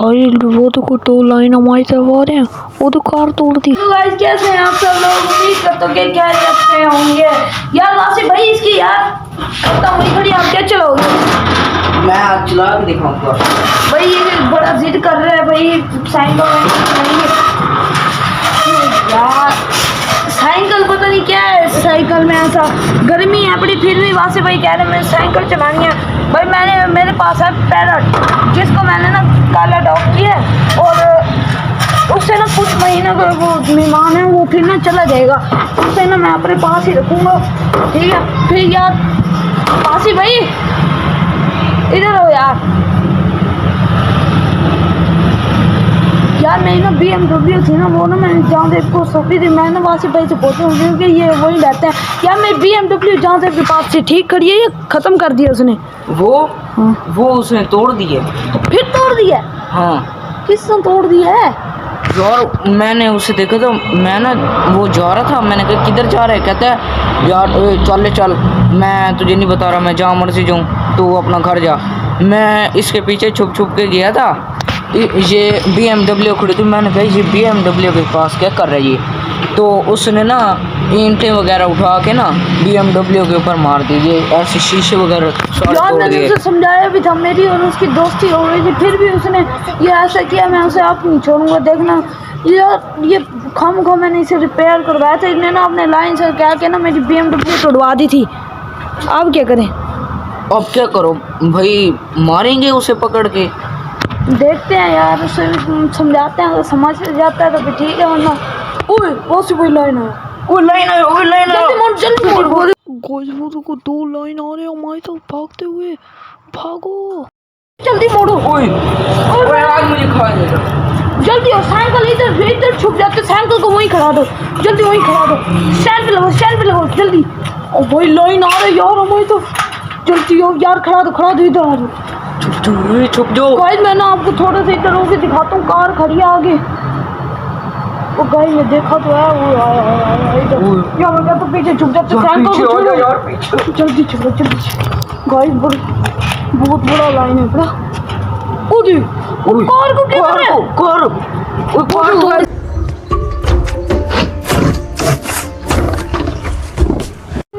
भाई वो तो कोई टोल लाइन हमारी तरफ आ रहे हैं, वो तो कार तोड़ दी। तो गाइस कैसे हैं आप सब लोग? उम्मीद करता हूं कि खैरियत से होंगे। यार वासिफ भाई इसकी यार खत्म हुई खड़ी, आप क्या चलाओगे? मैं आज चला के दिखाऊंगा। भाई ये बड़ा जिद कर रहा है भाई, साइकिल नहीं यार, साइकिल पता नहीं क्या है साइकिल में, ऐसा गर्मी है बड़ी, फिर भी वासिफ भाई कह रहे हैं मैं साइकिल चलानी है। भाई मेरे पास है पैरट, जिसको मैंने ना काला डॉग किया है, और उससे ना कुछ महीने का वो मेहमान है, वो फिर ना चला जाएगा, उससे ना मैं अपने पास ही रखूँगा, ठीक है? फिर यार वासिफ भाई इधर हो यार मेरी ना BMW थी ना, वो ना मैंने जहाँ से इसको सौंपी थी, मैं ना वासिफ भाई से पूछूँ क्योंकि ये वहीं रहते हैं। यार मेरी BMW जहाँ से आपके पास से ठीक खड़ी है, ये ख़त्म कर दिया उसने। वो उसने तोड़ दिए। तो फिर तोड़ दिया? हाँ। किसने तोड़ दिया है? यार मैंने उसे देखा तो मैं ना वो जा रहा था, मैंने कहा किधर जा रहा है, कहता है यार चल मैं तुझे नहीं बता रहा, मैं जहाँ मर्जी जाऊँ तू अपना घर जा। मैं इसके पीछे छुप के गया था, ये BMW खड़ी थी, मैंने कहा ये BMW के पास क्या कर रही है, तो उसने ना ईंटें वगैरह उठा के ना BMW के ऊपर मार दी, ये ऐसे शीशे वगैरह यार मैंने उसे समझाया भी था, मेरी और उसकी दोस्ती हो गई थी, फिर भी उसने ये ऐसा किया, मैं उसे आप नहीं छोड़ूंगा। देखना यार ये खम मैंने इसे रिपेयर करवाया था, इसने ना अपने लाइन से कह के ना मेरी BMW तोड़वा दी थी। अब क्या करें? अब क्या करो भाई, मारेंगे उसे पकड़ के, देखते हैं यार, उसे समझाते हैं, अगर समझ जाता है तो फिर ठीक है, वरना ओए वासिफ भाई लाइन है, जल्दी मोड़ वो तो दो लाइन आ रहे हैं हमारी तरफ भागते हुए, भागो जल्दी मोड़ो। ओए आज मुझे खा देगा। जल्दी और साइकिल इधर छुप जाते, साइकिल को वहीं खड़ा दो, जल्दी वहीं खड़ा दो, स्टैंड पे लगाओ जल्दी। और वही लाइन आ रही यार हमारी तो, जल्दी हो यार, खड़ा दो इधर आ जाओ, छुप जाओ। गाइस मैं ना आपको थोड़ा सा इधर होके दिखाता हूँ, कार खड़ी है आगे, वो गाइस ने देखा तो है, वो आया इधर, या मैं कहता पीछे छुप जाते, साइकिल को छोड़ो यार, पीछे जल्दी चलो गाइस, बहुत बड़ा लाइन है बड़ा। ओदी कार को क्या कर कार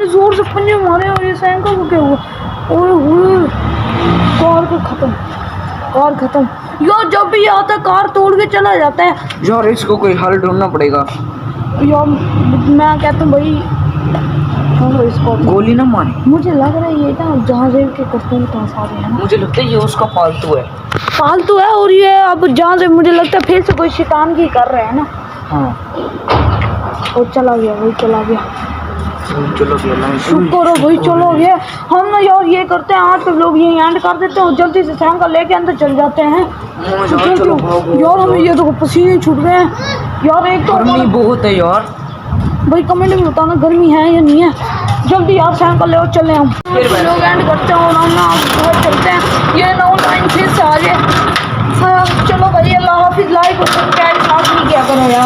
जोर से पंजे मारे और ये साइकिल को क्या हुआ? ओए कार खत्म यार, जब भी आता कार तोड़ के चला जाता है यार, इसको कोई हल ढूंढना पड़ेगा यार। मैं कहता हूँ भाई इसको गोली ना मारे, मुझे लग रहा है ये ना जहाँ से के कस्टमर पास आ रहे हैं, मुझे लगता है ये उसका पालतू है और ये अब जहाँ से मुझे लगता है फिर से कोई शिकायत कर रहे हैं ना। हाँ, और चला गया चलो शुक्र हो भाई, चलो गया। हम ना यार ये करते हैं, आज के लोग ये एंड कर देते हैं और जल्दी से साइकिल लेके अंदर चल जाते हैं। यार हमें ये तो पसीने छूट गए हैं यार, एक तो गर्मी बहुत है यार। भाई कमेंट में बताना गर्मी है या नहीं है, जल्दी यार साइकिल ले और चले हम लोग एंड करते हैं और हम ना घर चलते हैं, ये ना ऑनलाइन फिर से आ जाए। चलो भाई, अल्लाह हाफिज़, लाइक और सब्सक्राइब नहीं किया करो यार।